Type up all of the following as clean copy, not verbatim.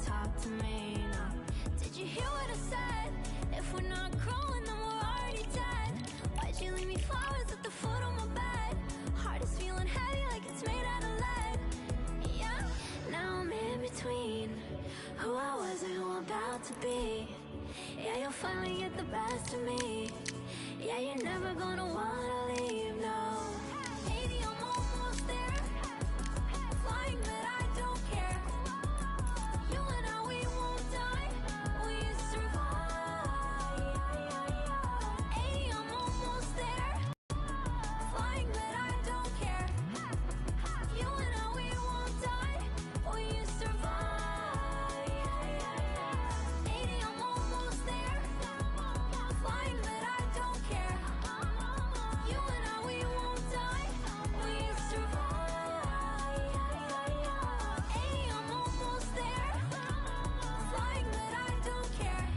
talk to me, no. Did you hear what I said? If we're not growing, then we're already dead. Why'd you leave me flowers at the foot of my bed? Heart is feeling heavy like it's made out of lead. Yeah, now I'm in between who I was and who I'm about to be. Yeah, you'll finally get the best of me. Yeah, you're never gonna wanna leave, no. 80, I'm almost there. Flying, but I don't care. You and I, we won't die. We survive. 80, I'm almost there. Flying, but I don't care. You and I, we won't die. We survive. 80, I'm almost there. Flying, but I don't care. You and I, we won't die. We survive. 80, I'm almost there. Flying, but I don't care.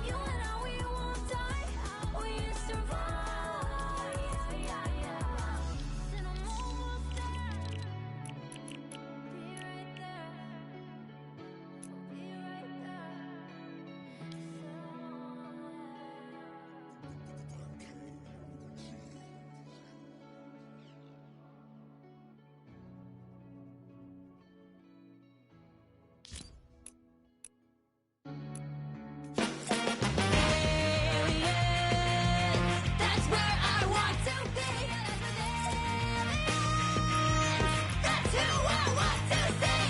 You and I, we won't die. We survive. And I'm almost there. Be right there. Be right there. That's where I want to be. That's who I want to see.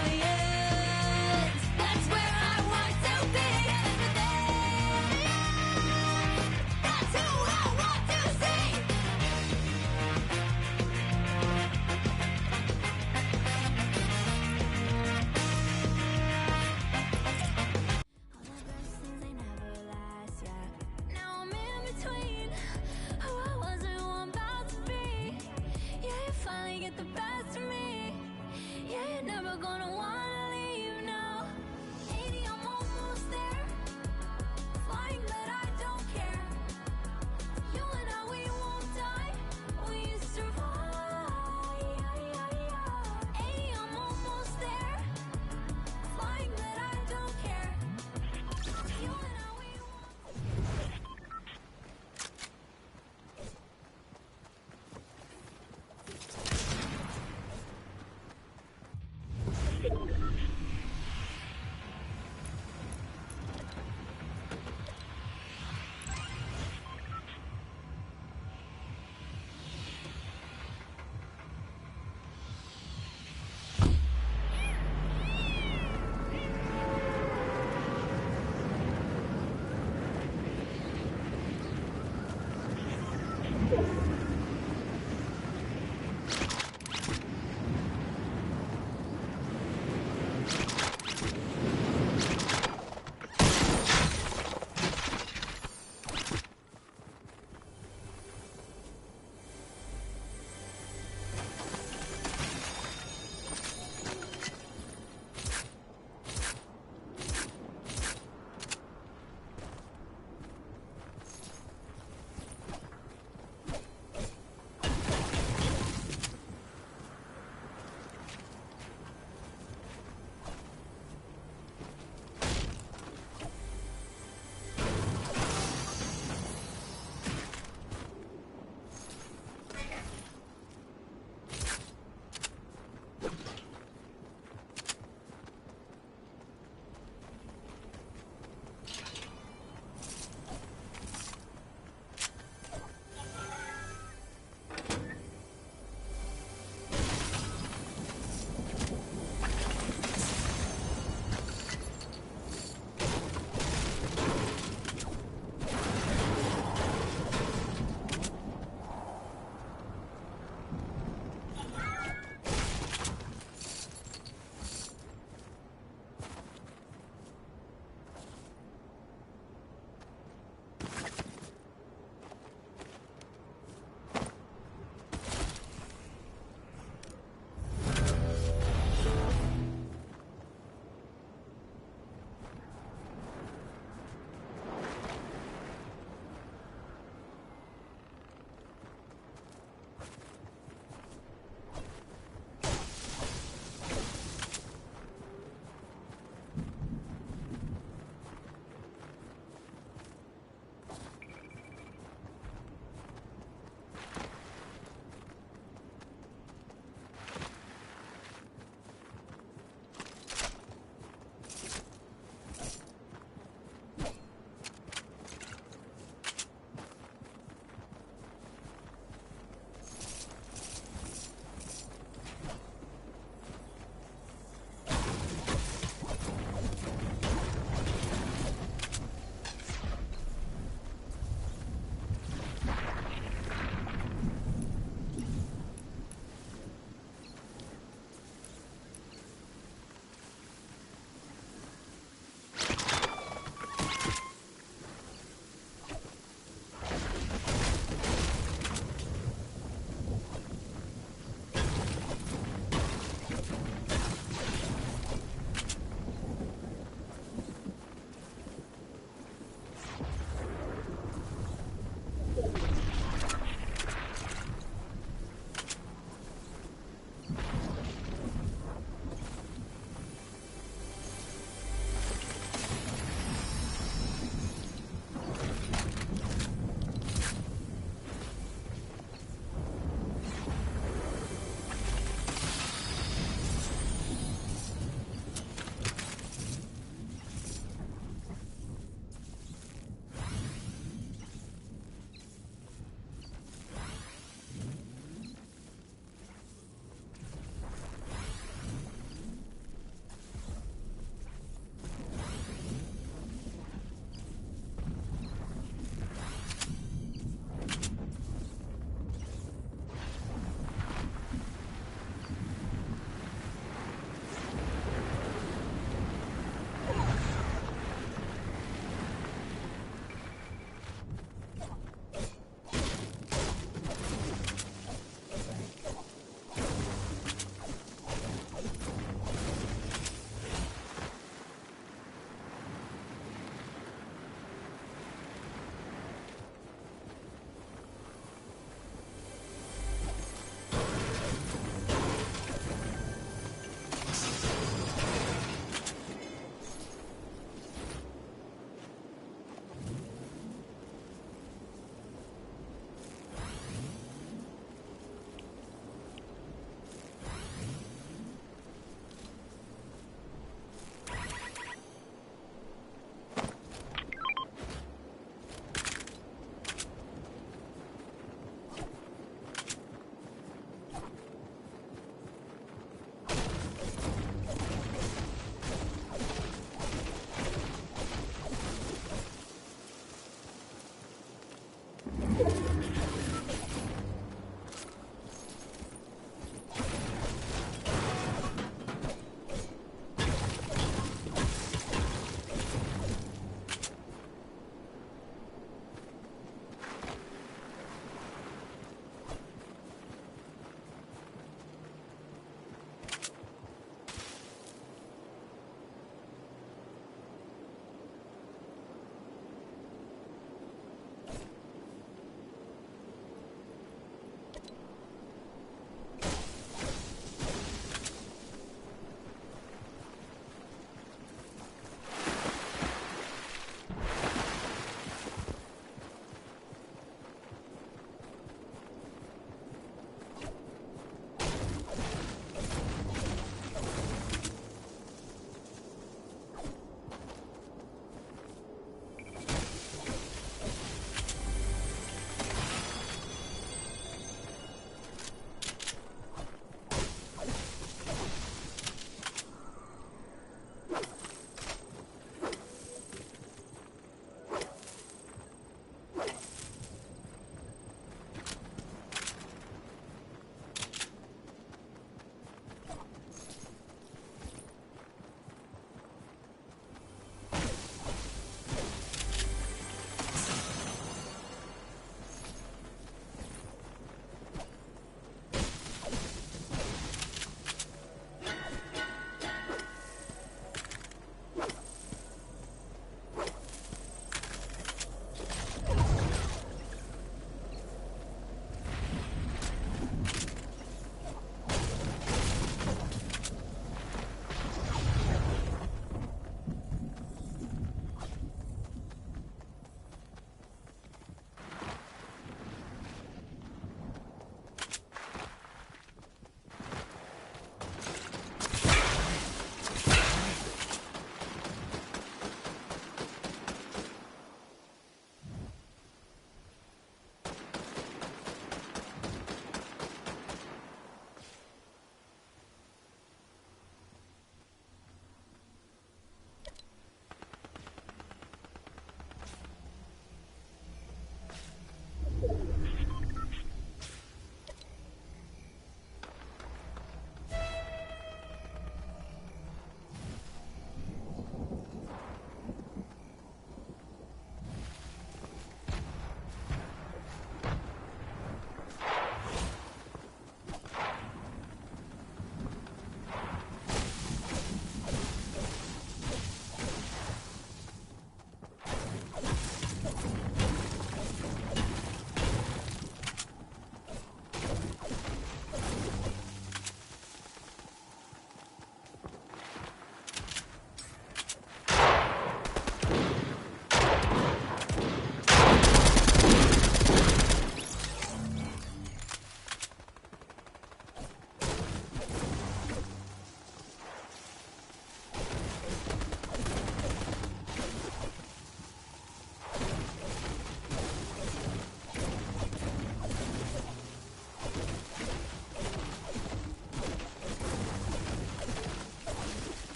Aliens. That's where I want to be. That's who I want to see. All the best things, they never last, yeah. Now I'm in between who I was and who I'm about to be. Yeah, you finally get the best of me. Yeah, you're never gonna wanna leave, no. 80, I'm almost there. Flying, but I don't care. You and I, we won't die. We survive. 80, I'm almost there. Flying, but I don't care. You and I, we won't.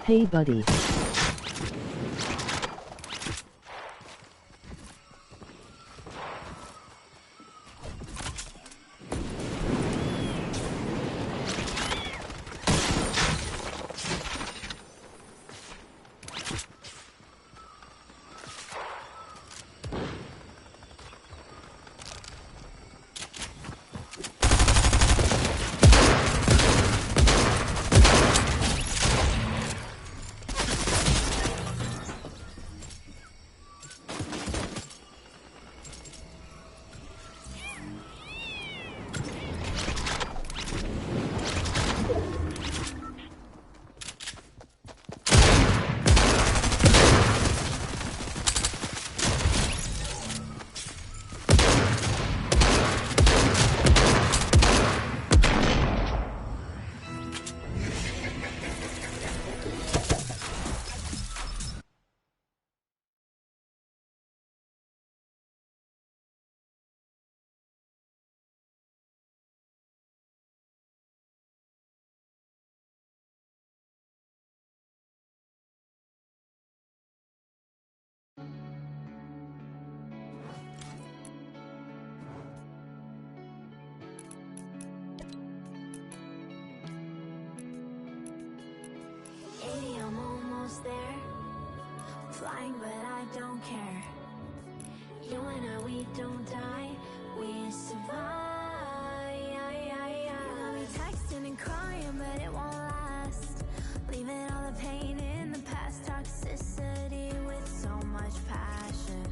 Hey buddy. I'm almost there. Flying, but I don't care. You and I, we don't die. We survive. You got me texting and crying, but it won't last. Leaving all the pain in the past. Toxicity with so much passion.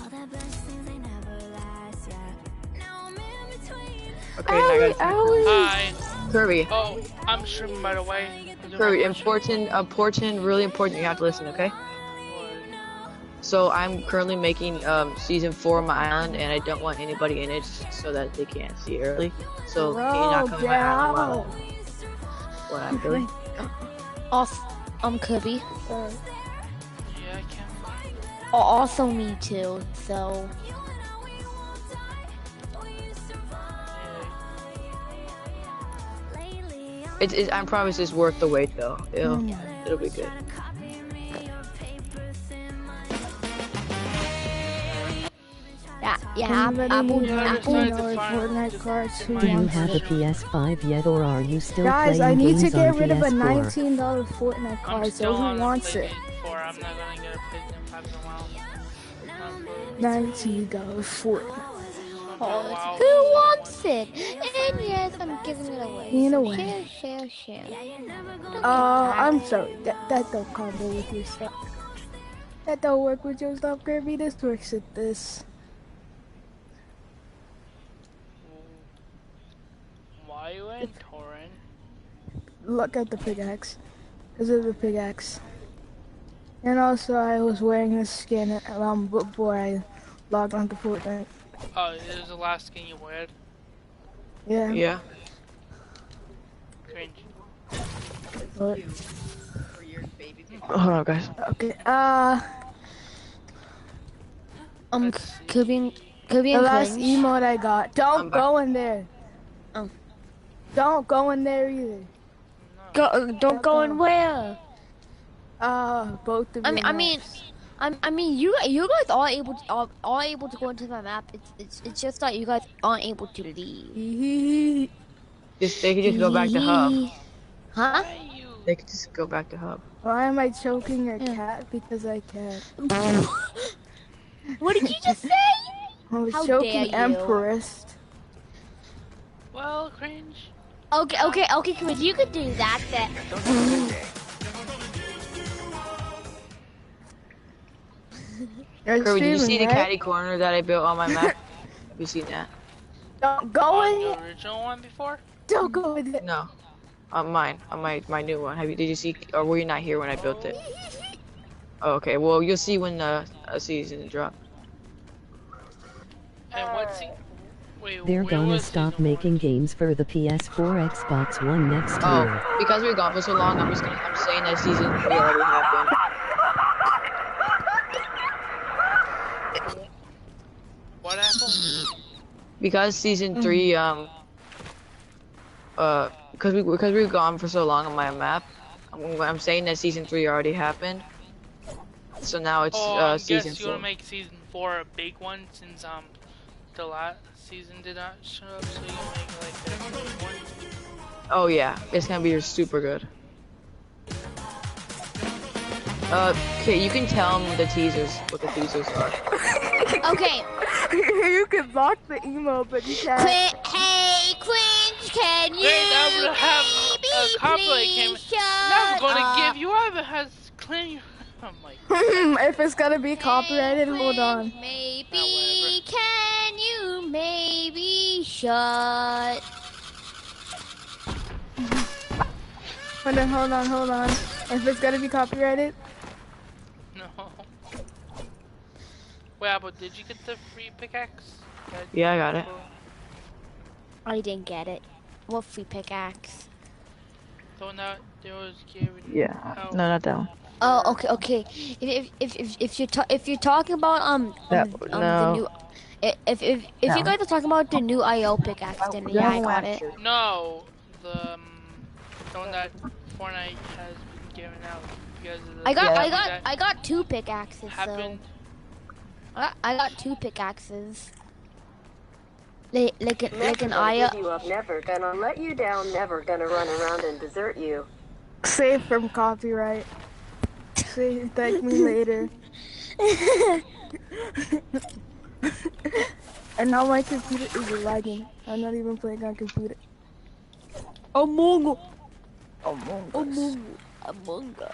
All the best things, they never last. Yeah. Now I'm in between. Okay, Hi. Kirby. Oh, I'm streaming by the way. Kirby, important, really important. You have to listen, okay? So I'm currently making season 4 of my island, and I don't want anybody in it so that they can't see early. So can you not come to my island while what I'm doing? I'm Kirby. Yeah, I can. Also me too. So. I promise it's worth the wait though. It'll be good. Yeah. Apple Fortnite cards. Do you have a PS5 yet, or are you still Guys, playing I need to games on get rid of a PS4? $19 Fortnite card. So who wants it? I'm not gonna get a PlayStation 5 in a while. $19 Fortnite. Who wants it? And yes, I'm giving it away. Giving it away. Share. I'm sorry. That don't combo with your stuff. That don't work with your stuff, Kirby. This works with this. Why you in torrent? Look at the pickaxe. Because of the pickaxe. And also, I was wearing this skin before I logged onto Fortnite. Oh, it was the last skin you wear. Yeah. Yeah. Cringe. What? Hold on, guys. Okay. Kirby The last Cringe. emote I got. Don't go in there. Oh. Don't go in there either. Don't go in where? Both of you. I mean, you guys are able to go into my map. It's just that you guys aren't able to leave. They can just go back to hub. Huh? They can just go back to hub. Why am I choking your cat? Because I can. What did you just say? I was How choking dare you. Empress. Well, cringe. Okay, Chris, you could do that. Kirby, did you see the catty corner that I built on my map? Have you seen that? Don't go in The it. original one before? Don't go in it. No. On mine. On my new one. Did you see, or were you not here when I built it? Oh, okay, well, you'll see when the season drop. And what's he? Wait, They're where gonna was stop season making one? games for the PS4, Xbox One next year. Oh, because we're gone for so long, I'm saying that season 3 already happened. What happened? Because season 3, because we were gone for so long on my map, I'm saying that season 3 already happened. So now it's I season guess you 4. wanna make season 4 a big one since the last season did not show up, so you make like a big one. Oh yeah, it's gonna be super good. Okay, you can tell them the teasers, what the teasers are. Okay. You can block the emo, but you can't. Hey, Quinch, can you Great, I would have a copyright please camera. shut Never gonna up? give you ever has claim. Oh my. If it's gonna be copyrighted, hold on. Maybe can you maybe shut? Hold on. If it's gonna be copyrighted, No. Wait, Apple, did you get the free pickaxe? Yeah, I got it. I didn't get it. What free pickaxe? So now there was given. Yeah. Oh. No, not that one. Oh, okay. If you're talking about the new if you guys are talking about the new IO pickaxe, then yeah, I got it. No, the one that Fortnite has been giving out because of the I got 2 pickaxes. happened. So I got 2 pickaxes. Like an IO. Give you up, never gonna let you down, never gonna run around and desert you. save from copyright. Say thank me later. And now my computer is lagging. I'm not even playing on computer. Among Us. Among Us. Among Us.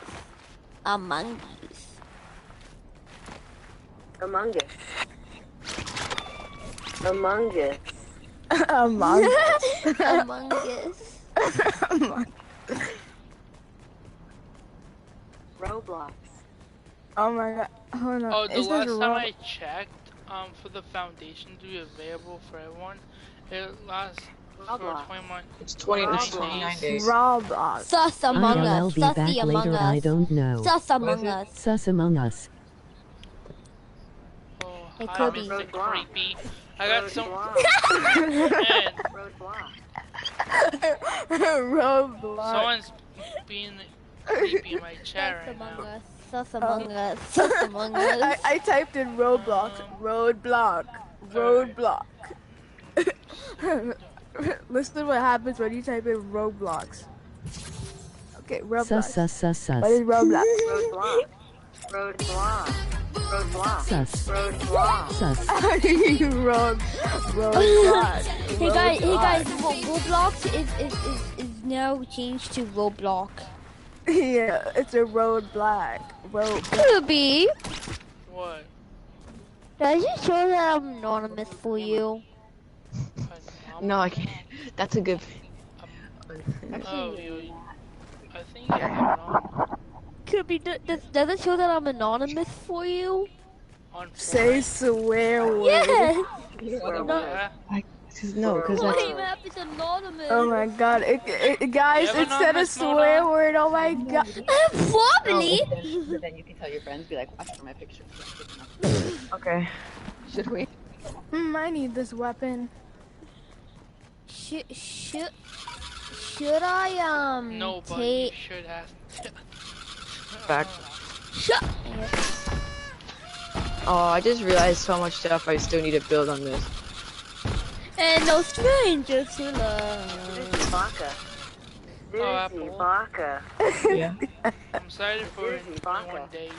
Among Us. Among Us. Among Us. Among Us. Roblox. Oh my god. Hold on. Oh, the It says last time Ro- I checked, for the foundation to be available for everyone, it lasts for Roblox. 21. It's 29 days. Roblox. Sus Among ILL Us. be back Sussy Among later, I Us. don't know. Sus Among Us. Sus Among Us. Oh, Hey, hi, Kobe. Mr. Roadblock. Creepy. I got some. Roadblock. Man, Roadblock. Roblox. someone's being creepy in my chat Sus right Among now. Us. Sus Among Us. Sus Among Us. I typed in Roblox. Roadblock. Roadblock. Listen to what happens when you type in Roblox. Okay, Roblox. Sus. What is Roblox? Roadblock. Roadblock. Roadblock. Sus. Roadblock. Sus. Roblox. Hey guys, Roblox is now changed to Roblox. Yeah, it's a roadblock. Ruby, What? does it show that I'm anonymous for you? No, I can't. That's a good. Oh, I think you have it on. Ruby, does it show that I'm anonymous for you? On Say Fortnite. swear word. Yes. Yeah. No, because My that's. map is anonymous. Oh my god. Guys, You have it said a anonymous mode swear on? word. Oh my god. Probably. But then you can tell your friends, be like, watch for my picture. Okay. Should we? I need this weapon. Should I No, but you take? should have. Back. Shut. Oh, I just realized so much stuff I still need to build on this. And no strangers to love. Susie Baka. Susie Apple. Baka. Yeah. I'm excited for Susie Baka. 21 days.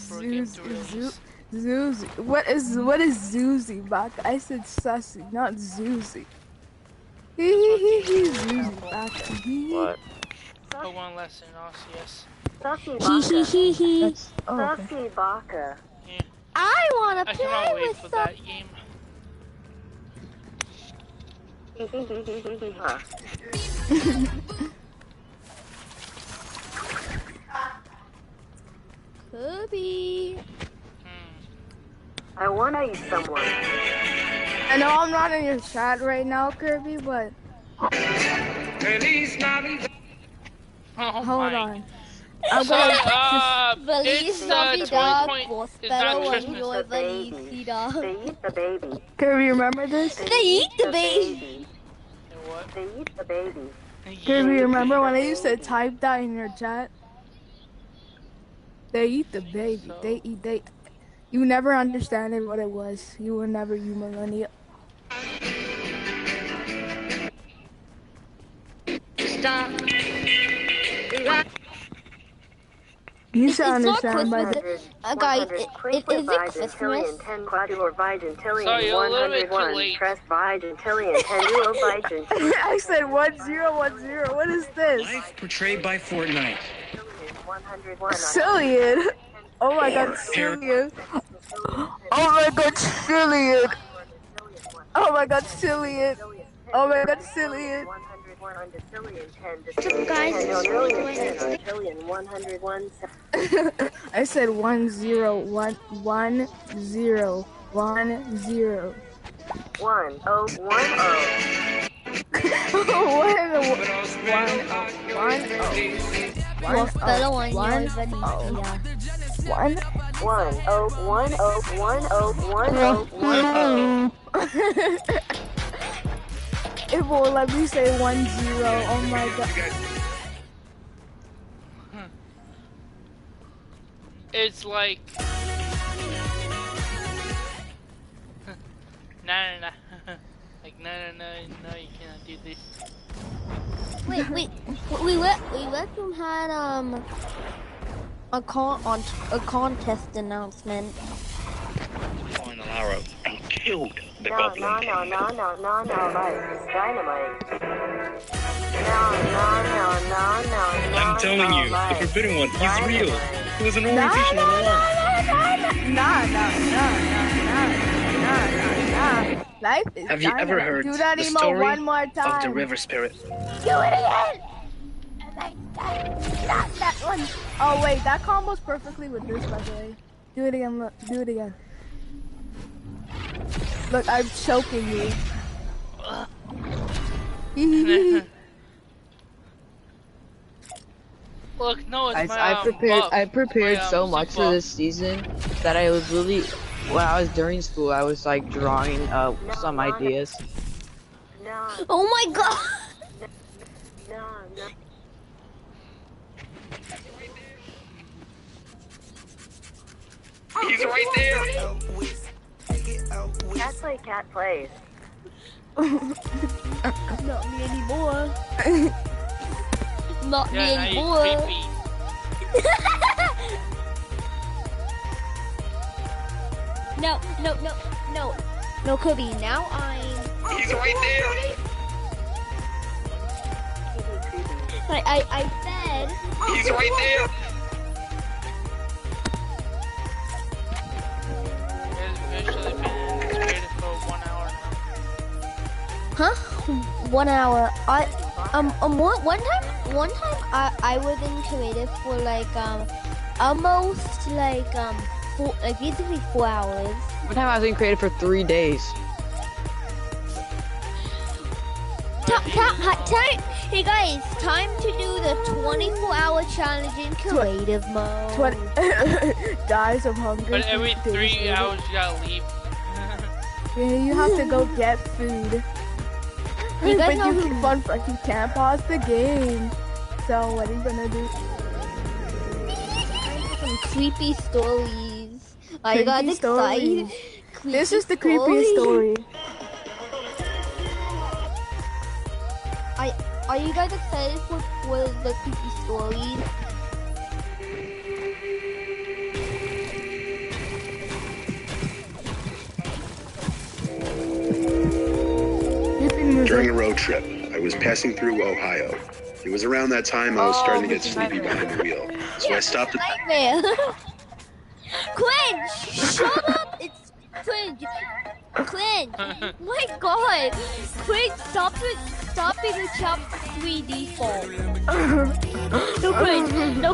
For a game to release. Zuzi. What is Zuzi Baka? I said Sussy, not Zuzi. Zuzi Baka. What? For one lesson, LCS. Susie Hee Baka. hee hee. That's. Oh, okay. Susie Baka. Yeah. I wanna I play cannot wait with for some. that game. Huh. Kobe. I wanna eat someone. I know I'm not in your chat right now, Kirby, but Oh hold my. on. I'm So, gonna. it's Feliz Navidad, 2020. It's not prospero Christmas. año The baby. felicidad. They eat the baby. Kirby, remember this? They eat the baby. And what? They eat the baby. Kirby, remember when I used to type that in your chat? They eat the baby. So- They. You never understood what it was. You were never you millennial. You should understand by the. Guys, is it Christmas? Sorry, you're a little bit too late. Press I said 1010. What is this? Life portrayed by Fortnite. Cillian. Oh my god, Cillian. Oh my god, Cillian. Oh my god, Cillian. Oh my god, Cillian. I said 1010. 1010. 1010. It will let me say 10. Oh my god. It's like no. Like no, you cannot do this. Wait. We let them had a contest announcement. On Alara and killed the No, goblin. life is dynamite. I'm telling you, the forbidden one, he's real. He was an orientation all along. Nah. Life is Have you dynamite. ever heard Do that the emo story one more time. of the river spirit? Do it again! Not that one. Oh wait, that combos perfectly with this, by the way. Do it again, look. Do it again. Look, I'm choking you. Look, no, it's my I prepared my, so much for this season that I was really, when I was during school, I was like drawing some ideas. Oh my god! He's right there! Cat play, cat plays. Not me anymore. Not me Yeah, now you anymore. creepy. No, Kobe. Now I'm. He's right there! I said. He's right there! It's officially been created for 1 hour now. Huh? 1 hour. One time I was in creative for like almost like basically 4 hours. One time I was in creative for 3 days. Hey guys, time to do the 24-hour challenge in creative mode. Dies of hunger. But every 3 days hours you gotta leave. Yeah, you have to go get food. You guys But know you who- can fun fact, you can't pause the game. So what are you gonna do? Some creepy stories. I got Creepy excited. stories. This is the creepiest story. Are you guys excited for the creepy stories? During a road trip, I was passing through Ohio. It was around that time I was starting to get sleepy behind the wheel. So I stopped at Nightmare. Cringe! Shut up! It's cringe. Cringe. My God. Cringe, stop being a chap 3 default. No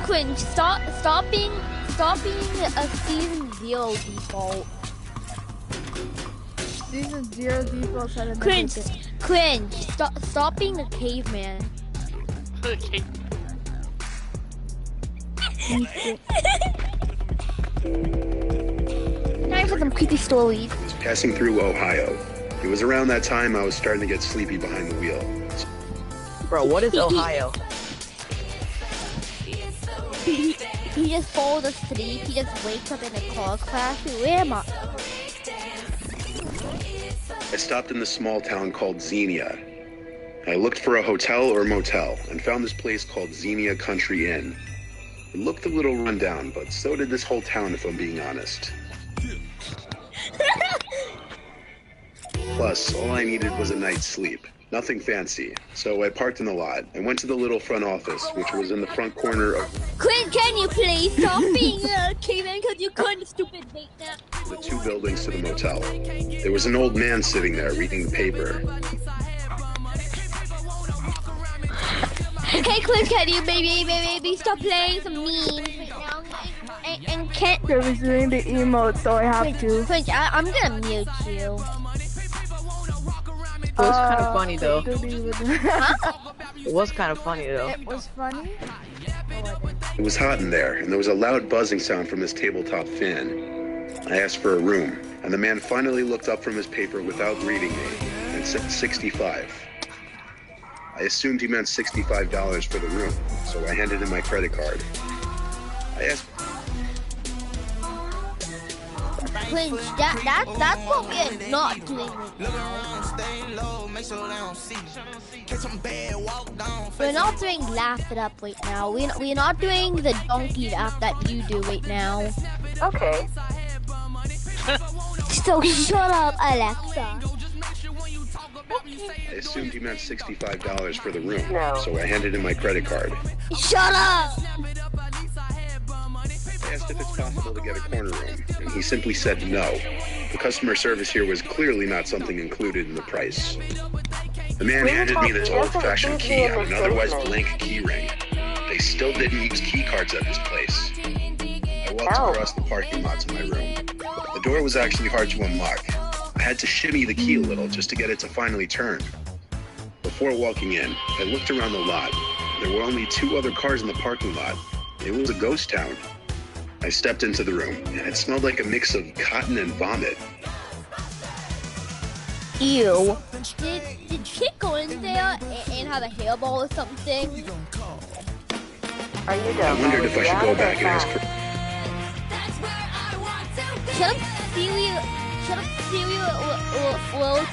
cringe. Stop being a season 0 default. Season 0 default set of Cringe. Stop being a caveman. Okay. Time for some creepy stories. I was passing through Ohio. It was around that time I was starting to get sleepy behind the wheel. Bro, what is Ohio? He just falls asleep. He just wakes up in a car crash. Where am I? I stopped in this small town called Xenia. I looked for a hotel or motel and found this place called Xenia Country Inn. It looked a little run down, but so did this whole town, if I'm being honest. Plus, all I needed was a night's sleep. Nothing fancy. So I parked in the lot and went to the little front office, which was in the front corner of... Clint, can you please stop being a caveman because you're kind of stupid right now? the 2 buildings to the motel. There was an old man sitting there reading the paper. Hey, Clint, can you maybe stop playing some memes right now? And can't... I was doing the emote, so I have to. Clint, I'm gonna mute you. It was kind of funny though. Huh? It was kind of funny though. It was funny? It was hot in there, and there was a loud buzzing sound from his tabletop fan. I asked for a room, and the man finally looked up from his paper without reading me and said 65. I assumed he meant $65 for the room, so I handed him my credit card. I asked... Clint, that's what we're not doing right now. We're not doing laugh it up right now. We're not doing the donkey laugh that you do right now. Okay. So shut up, Alexa. I assumed he meant $65 for the room, No. so I handed him my credit card. Shut up! I asked if it's possible to get a corner room, and he simply said no. The customer service here was clearly not something included in the price. The man handed me this old-fashioned key on an otherwise blank key ring. They still didn't use key cards at this place. I walked across the parking lot to my room. The door was actually hard to unlock. I had to shimmy the key a little just to get it to finally turn. Before walking in, I looked around the lot. There were only 2 other cars in the parking lot. It was a ghost town. I stepped into the room, and it smelled like a mix of cotton and vomit. Ew. Did she go in there and have a hairball or something? Are you I done? wondered if I should go back and ask for... Shut up, Siri. Shut up, Siri. Well,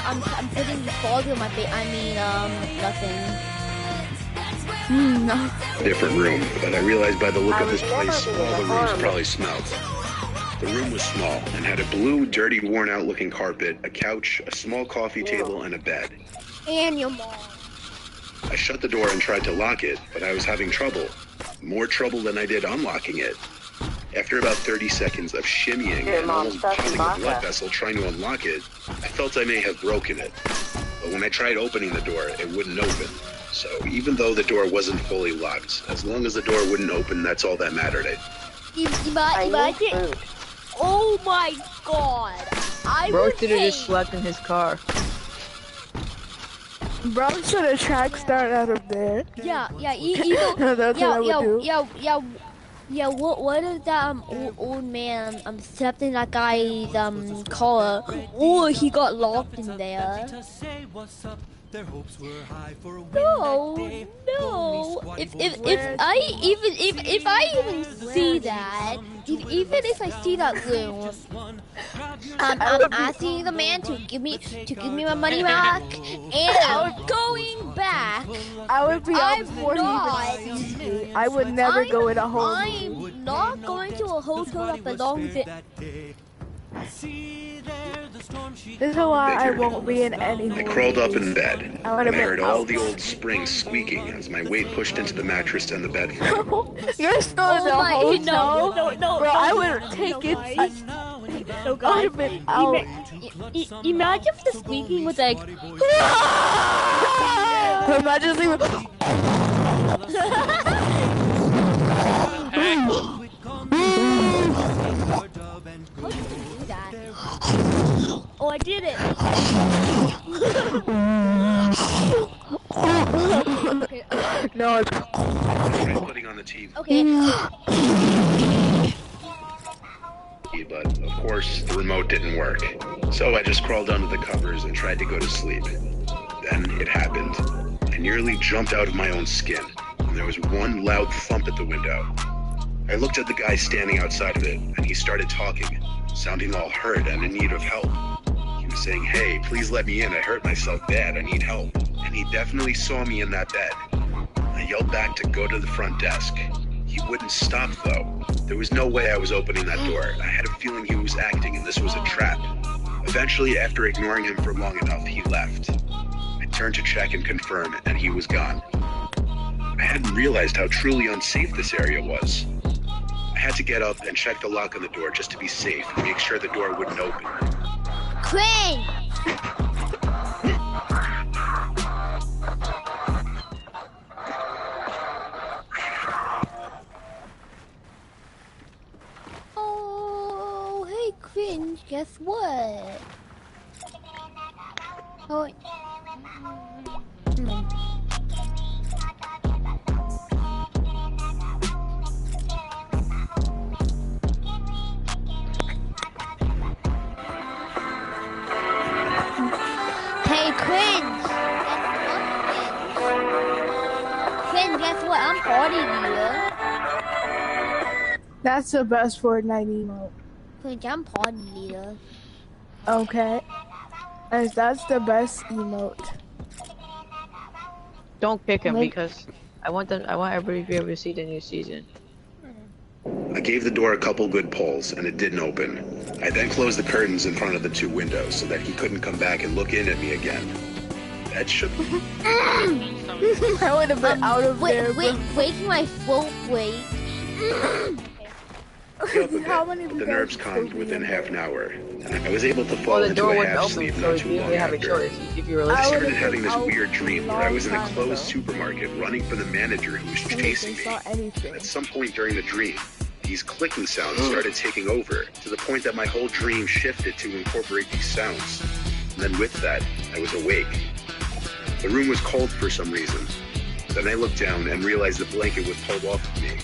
I'm putting the fog in my face. I mean, nothing. No. different room, but I realized by the look of this place, all the rooms probably smelled. The room was small and had a blue, dirty, worn-out looking carpet, a couch, a small coffee table, and a bed. And your mom. I shut the door and tried to lock it, but I was having trouble. More trouble than I did unlocking it. After about 30 seconds of shimmying and almost popping a blood vessel trying to unlock it, I felt I may have broken it. But when I tried opening the door, it wouldn't open. So even though the door wasn't fully locked, as long as the door wouldn't open, that's all that mattered. Imagine. Oh my god. Bro should have just slept in his car. Bro should have track start out of there. Yeah, That's what I would do. Yeah, what if that old man stepped in that guy's car? Oh, he got locked in there. No. If I even see that, even if I see that room, I'm asking the man to give me my money back, and I'm going back. I would be up before he even sees me. I would never go in a hotel. I'm not going to a hotel that belongs to. This is why I won't be in any. I crawled up in bed, and I heard all the old springs squeaking as my weight pushed into the mattress and the bed frame. You're still in the hotel? No, bro, I would take it. No, guys. Imagine if the squeaking was like. Imagine if How did you do that? Oh, I did it. Okay. I No. tried putting on the TV, Okay. but of course the remote didn't work. So I just crawled under the covers and tried to go to sleep. Then it happened. I nearly jumped out of my own skin, and there was one loud thump at the window. I looked at the guy standing outside of it, and he started talking, sounding all hurt and in need of help. He was saying, "Hey, please let me in. I hurt myself bad. I need help." And he definitely saw me in that bed. I yelled back to go to the front desk. He wouldn't stop, though. There was no way I was opening that door. I had a feeling he was acting, and this was a trap. Eventually, after ignoring him for long enough, he left. I turned to check and confirm, and he was gone. I hadn't realized how truly unsafe this area was. I had to get up and check the lock on the door just to be safe and make sure the door wouldn't open. Cringe! Oh, hey, Cringe, guess what? Oh. Hey, Cringe! Cringe, guess what? I'm party leader. That's the best Fortnite emote. Cringe, I'm party leader. Okay. As that's the best emote. Don't kick him because I want everybody to be able to see the new season. I gave the door a couple good pulls, and it didn't open. I then closed the curtains in front of the two windows so that he couldn't come back and look in at me again. That should... I would have been out of there. Breaking my throat break. How many the nerves calmed within half an hour, and I was able to fall into a half sleep not too long after. I started having this weird dream where I was in a closed supermarket running from the manager who was chasing me. At some point during the dream, these clicking sounds started taking over, to the point that my whole dream shifted to incorporate these sounds. And then with that, I was awake. The room was cold for some reason. Then I looked down and realized the blanket was pulled off of me.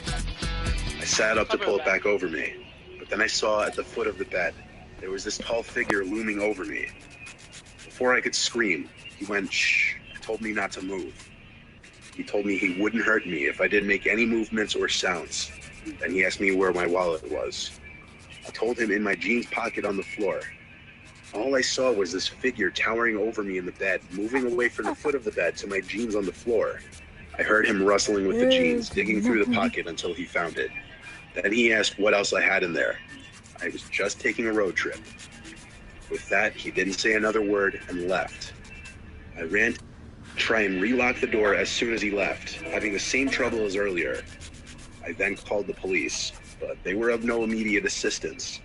I sat up to pull it back over me, but then I saw at the foot of the bed, there was this tall figure looming over me. Before I could scream, he went, "Shh," and told me not to move. He told me he wouldn't hurt me if I didn't make any movements or sounds. Then he asked me where my wallet was. I told him in my jeans pocket on the floor. All I saw was this figure towering over me in the bed, moving away from the foot of the bed to my jeans on the floor. I heard him rustling with the jeans, digging through the pocket until he found it. Then he asked what else I had in there. I was just taking a road trip. With that, he didn't say another word and left. I ran to try and relock the door as soon as he left, having the same trouble as earlier. I then called the police, but they were of no immediate assistance.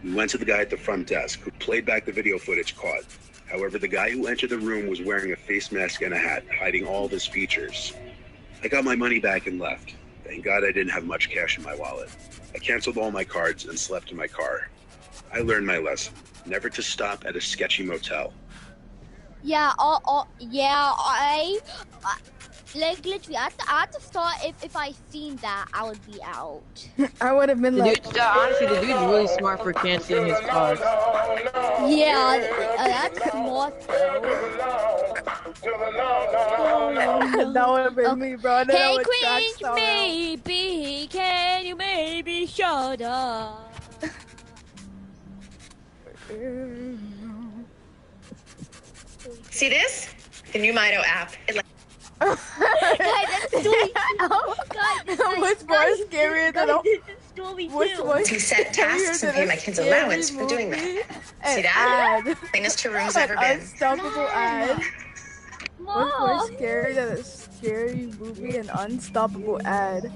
We went to the guy at the front desk, who played back the video footage caught. However, the guy who entered the room was wearing a face mask and a hat, hiding all of his features. I got my money back and left. Thank God I didn't have much cash in my wallet. I canceled all my cards and slept in my car. I learned my lesson, never to stop at a sketchy motel. Yeah, like literally, at the start, if I seen that, I would be out. I would have been like... Honestly, the dude's really smart for canceling his cards. Yeah, that's smart though. That would have been me, bro. Hey, Cringe, maybe, can you maybe shut up? See this? The new Mito app. God, that's story God, what's more scarier than a... What's more to set tasks and pay my kids allowance for doing that. See that? Cleanest 2 rooms ever been. Unstoppable ad. What's more scary than a scary movie and unstoppable ad?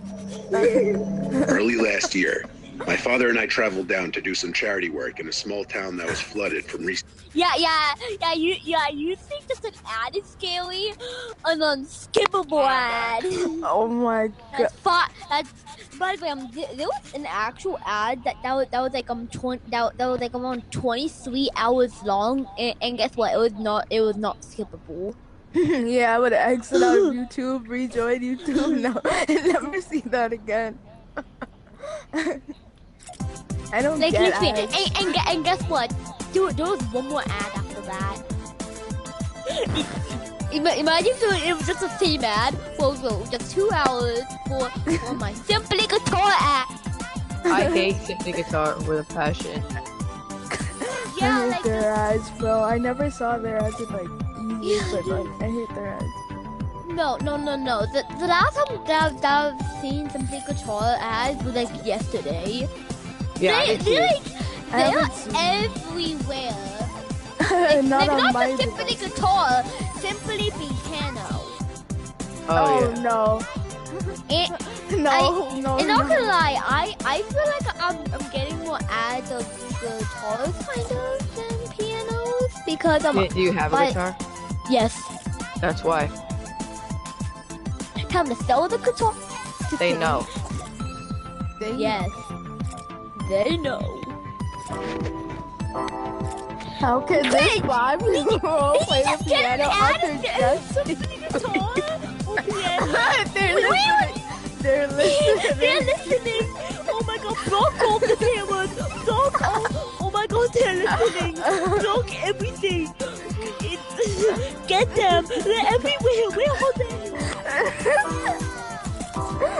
Early last year, my father and I traveled down to do some charity work in a small town that was flooded from recent. You think that an ad is scary? An unskippable ad. Oh my god. That's by the way, there was an actual ad that was like around 23 hours long, and guess what? It was not skippable. Yeah, I would exit out of YouTube, rejoin YouTube, no, and never see that again. I don't like, get ads. And guess what? There was one more ad after that. Imagine if it was just a team ad for just 2 hours for my Simply Guitar ad. I hate Simply Guitar with a passion. Yeah, I hate like their ads, bro. I never saw their ads in like years, but like I hate their ads. no. The last time that I've seen Simply Guitar ads was like yesterday. Yeah, They're everywhere. Not on not my just Simply device. Guitar, Simply Piano. Oh yeah. no. And, No. and not gonna lie, I feel like I'm getting more ads of guitars kind of than pianos because I'm. Do you have a guitar? Yes. That's why. Time to sell the guitar. They know. Yes. They know. How can this 5-year-old play the piano after just guitar? They're listening. They're listening. Oh my god, block all the cameras. Block all. Oh my god, they're listening. Block everything. Get them. They're everywhere. Where are they?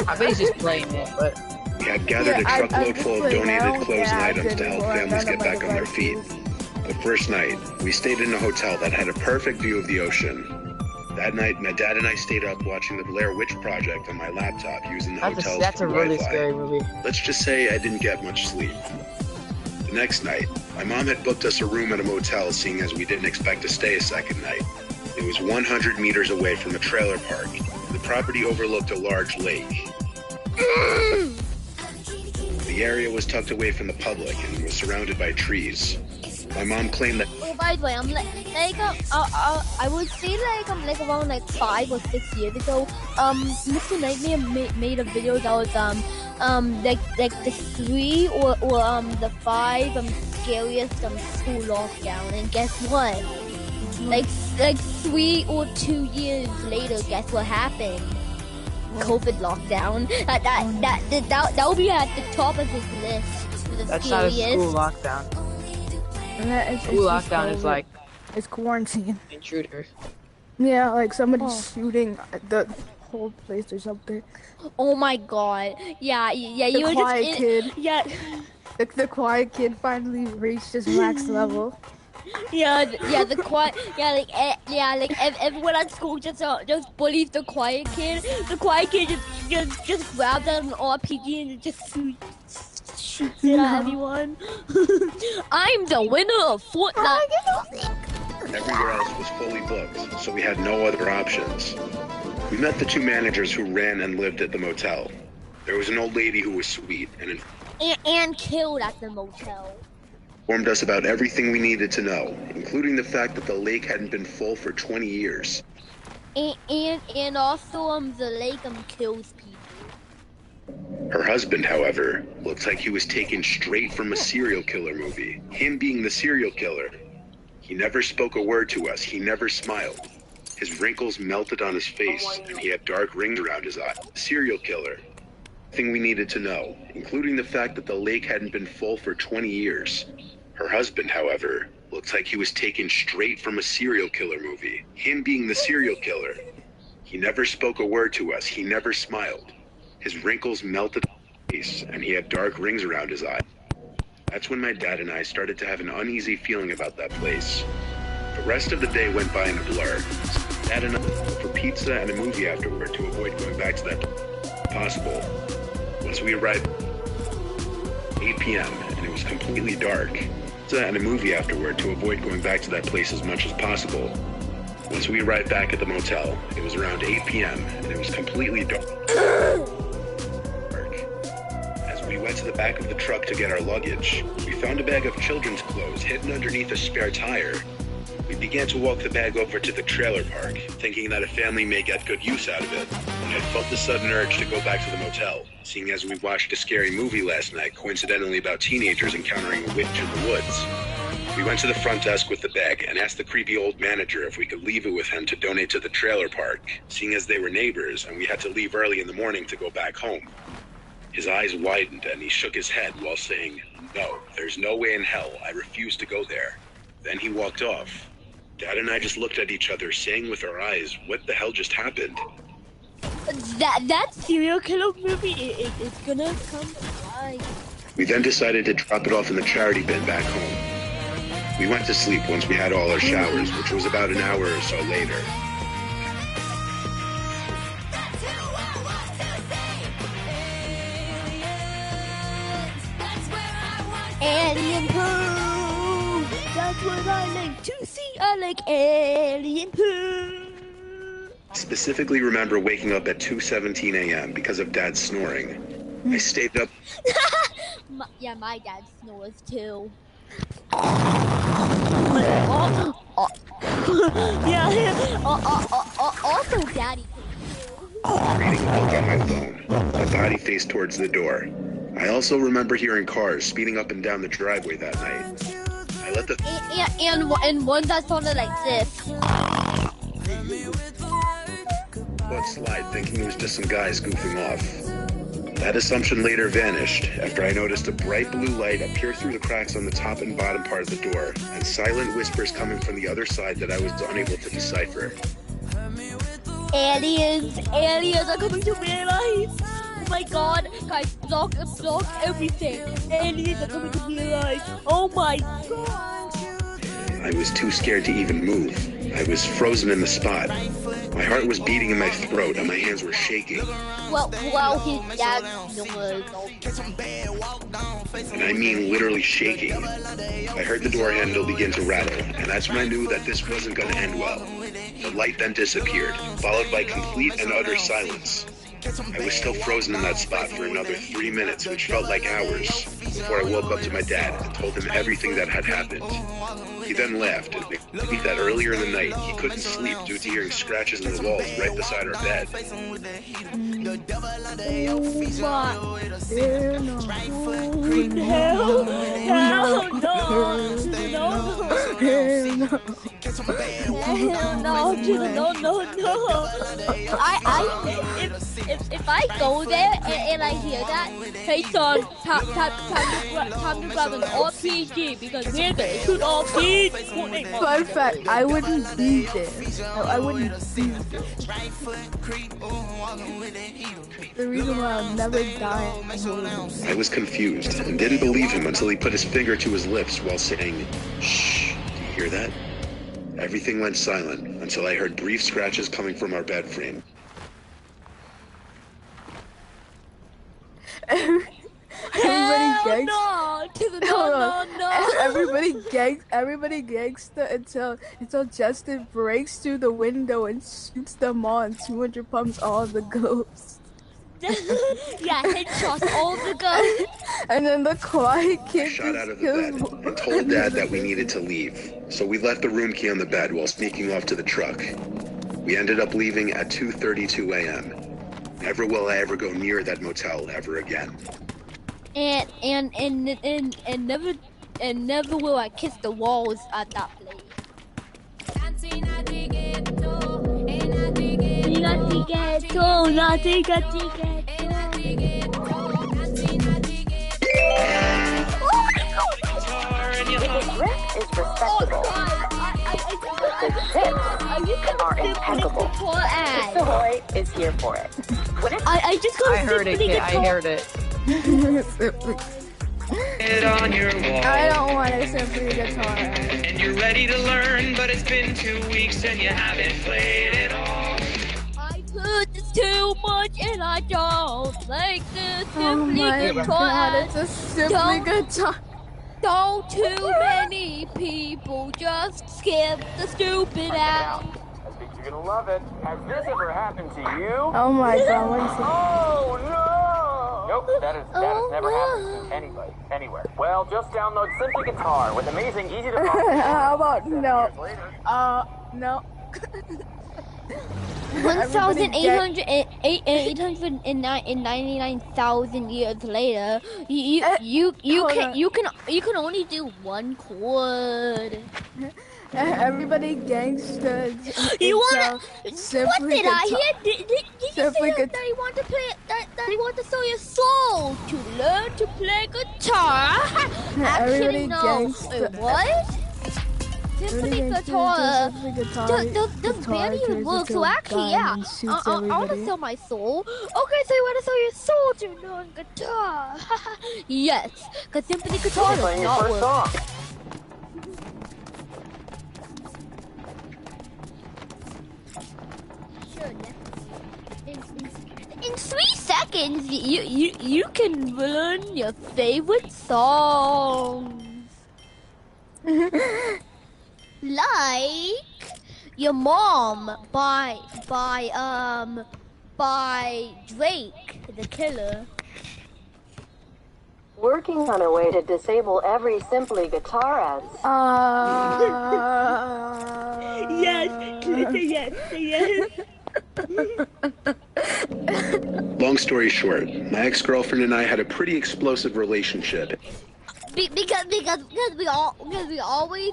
I bet he's just playing it, but... We had gathered a truckload full of donated clothes and items to help families get back on their feet. The first night, we stayed in a hotel that had a perfect view of the ocean. That night, my dad and I stayed up watching the Blair Witch Project on my laptop using the hotel's That's a really Wi-Fi. scary movie. Let's just say I didn't get much sleep. The next night, my mom had booked us a room at a motel, seeing as we didn't expect to stay a second night. It was 100 meters away from a trailer park. The property overlooked a large lake. The area was tucked away from the public and was surrounded by trees. My mom claimed that. Oh, by the way, I'm I would say like around 5 or 6 years ago, Mr. Nightmare made a video that was like the 3 or the 5 scariest school lockdown, and guess what? Like 3 or 2 years later, guess what happened? COVID lockdown. That will be at the top of his list. That's not a school lockdown. School lockdown is like it's quarantine. Intruder. Yeah, like somebody's shooting the whole place or something. Oh my god. Yeah. The You were quiet just kid. Yeah. The quiet kid finally reached his max level. Yeah, the quiet. Like everyone at school just bullies the quiet kid. The quiet kid just grabs out an RPG and just shoots it at everyone. I'm the winner of Fortnite. Everywhere else was fully booked, so we had no other options. We met the 2 managers who ran and lived at the motel. There was an old lady who was sweet and killed at the motel. Informed us about everything we needed to know, including the fact that the lake hadn't been full for 20 years. And also the lake kills people. Her husband, however, looked like he was taken straight from a serial killer movie. Him being the serial killer. He never spoke a word to us. He never smiled. His wrinkles melted on his face, and he had dark rings around his eyes. Serial killer. Everything we needed to know, including the fact that the lake hadn't been full for 20 years. Her husband, however, looked like he was taken straight from a serial killer movie. Him being the serial killer. He never spoke a word to us. He never smiled. His wrinkles melted on his face, and he had dark rings around his eyes. That's when my dad and I started to have an uneasy feeling about that place. The rest of the day went by in a blur. Dad and I went for pizza and a movie afterward to avoid going back to that possible. Once we arrived at 8 p.m. and it was completely dark, pizza and a movie afterward to avoid going back to that place as much as possible. Once we arrived back at the motel, it was around 8 p.m. and it was completely dark. We went to the back of the truck to get our luggage. We found a bag of children's clothes hidden underneath a spare tire. We began to walk the bag over to the trailer park, thinking that a family may get good use out of it. And I felt the sudden urge to go back to the motel, seeing as we watched a scary movie last night, coincidentally about teenagers encountering a witch in the woods. We went to the front desk with the bag and asked the creepy old manager if we could leave it with him to donate to the trailer park, seeing as they were neighbors and we had to leave early in the morning to go back home. His eyes widened and he shook his head while saying, "No, there's no way in hell. I refuse to go there." Then he walked off. Dad and I just looked at each other, saying with our eyes, what the hell just happened? That serial killer movie, it's gonna come alive. We then decided to drop it off in the charity bin back home. We went to sleep once we had all our showers, which was about an hour or so later. Alien poo! That's what I like to see. I like alien poo! Specifically remember waking up at 2:17 a.m. because of Dad's snoring. I stayed up. Yeah, my dad snores too. Also, Daddy. Reading a book on my phone. My body faced towards the door. I also remember hearing cars speeding up and down the driveway that night. I let the and one that sounded like this. Let slide, thinking it was just some guys goofing off. That assumption later vanished after I noticed a bright blue light appear through the cracks on the top and bottom part of the door, and silent whispers coming from the other side that I was unable to decipher. Aliens are coming to real life. Oh my god, guys, block everything. Aliens are coming to real life. Oh my god. I was too scared to even move. I was frozen in the spot. My heart was beating in my throat and my hands were shaking. Well, his dad's was. And I mean literally shaking. I heard the door handle begin to rattle, and that's when I knew that this wasn't going to end well. The light then disappeared, followed by complete and utter silence. I was still frozen in that spot for another 3 minutes, which felt like hours, before I woke up to my dad and told him everything that had happened. He then laughed and told me that earlier in the night he couldn't sleep due to hearing scratches in the walls right beside our bed. If I go there and I hear that, hey son, time to grab an RPG because we're gonna shoot RPGs. Fun fact, I wouldn't be there. No, I wouldn't be there. The reason why I'll never die. I was confused and didn't believe him until he put his finger to his lips while saying, "Shh, do you hear that?" Everything went silent until I heard brief scratches coming from our bed frame. Everybody gangster until Justin breaks through the window and shoots them all and 200 pumps all the ghosts. Yeah, headshots all the ghosts. And then the quiet kid shot out of the bed and told Dad that we needed to leave. So we left the room key on the bed while sneaking off to the truck. We ended up leaving at 2:32 a.m. Never will I ever go near that motel ever again. And never will I kiss the walls at that place. Risk is respectable. The ships are impeccable. Ahoy is here for it. I just got I heard it, kid. I heard it. It on your wall. I don't want a simply guitar. And you're ready to learn, but it's been 2 weeks and you haven't played it all. I put this too much and I don't like the simply guitar. God, it's a simply guitar. Don't too many people just skip the stupid ad. I think you're gonna love it. Has this ever happened to you? Oh my god, what is it? Oh no! Nope, that has never happened to anybody, anywhere. Well, just download Simply Guitar with amazing, easy to How about no? No. 899,000 years later, you can only do one chord. Everybody gangsters. You wanna? What did I hear? Did you say Simply that you want to play? That you want to sell your soul to learn to play guitar? Actually, Everybody no. gangster. Wait, what? symphony guitar does barely even work. So actually, yeah, I want to sell my soul. Okay, so you want to sell your soul to non-guitar? Yes, because symphony guitar does not work. Sure, in 3 seconds, you can learn your favorite songs. Like your mom by Drake the Killer. Working on a way to disable every Simply Guitar ads. Yes, yes. Long story short, my ex-girlfriend and I had a pretty explosive relationship. Because we always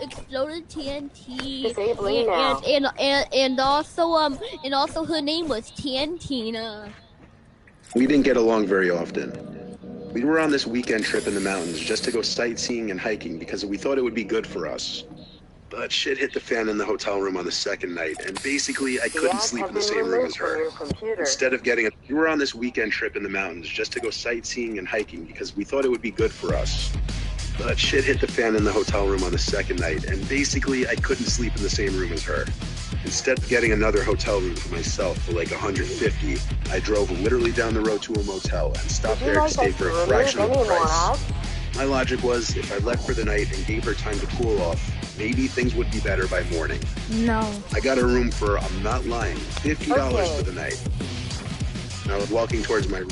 exploded TNT Disabling now. and also her name was TNTina. We didn't get along very often. We were on this weekend trip in the mountains just to go sightseeing and hiking because we thought it would be good for us. But shit hit the fan in the hotel room on the second night, and basically I couldn't sleep in the same room as her. Instead of getting we were on this weekend trip in the mountains just to go sightseeing and hiking because we thought it would be good for us. But shit hit the fan in the hotel room on the second night, and basically I couldn't sleep in the same room as her. Instead of getting another hotel room for myself for like $150, I drove literally down the road to a motel and stopped there to stay for a fraction of the price. My logic was, if I left for the night and gave her time to cool off, maybe things would be better by morning. No. I got a room for, I'm not lying, $50 for the night. And I was walking towards my room.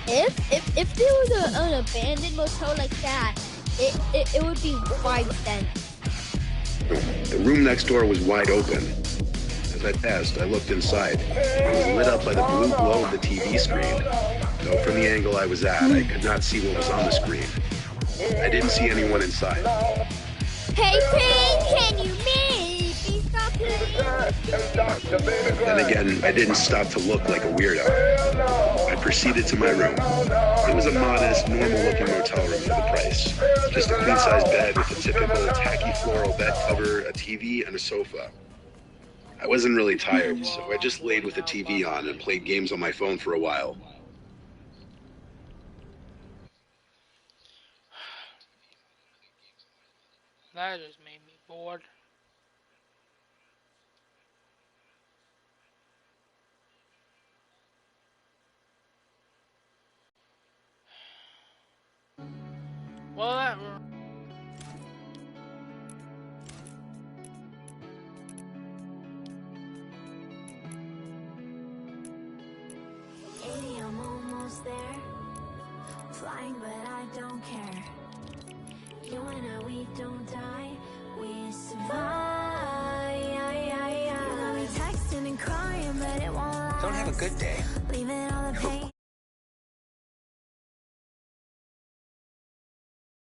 If there was an abandoned motel like that, it would be 5 cents. The room next door was wide open. As I passed, I looked inside. It was lit up by the blue glow of the TV screen. Though from the angle I was at, I could not see what was on the screen. I didn't see anyone inside. Hey, Pink, can you maybe stop playing? Then again, I didn't stop to look like a weirdo. I proceeded to my room. It was a modest, normal-looking motel room for the price. Just a queen-size bed with a typical tacky floral bed cover, a TV, and a sofa. I wasn't really tired, so I just laid with the TV on and played games on my phone for a while. That just made me bored. Well, that... Hey, I'm almost there. Flying, but I don't care. You and I, we don't die. We survive. You got me texting and crying, but it won't last. Don't have a good day. Leaving all the pain.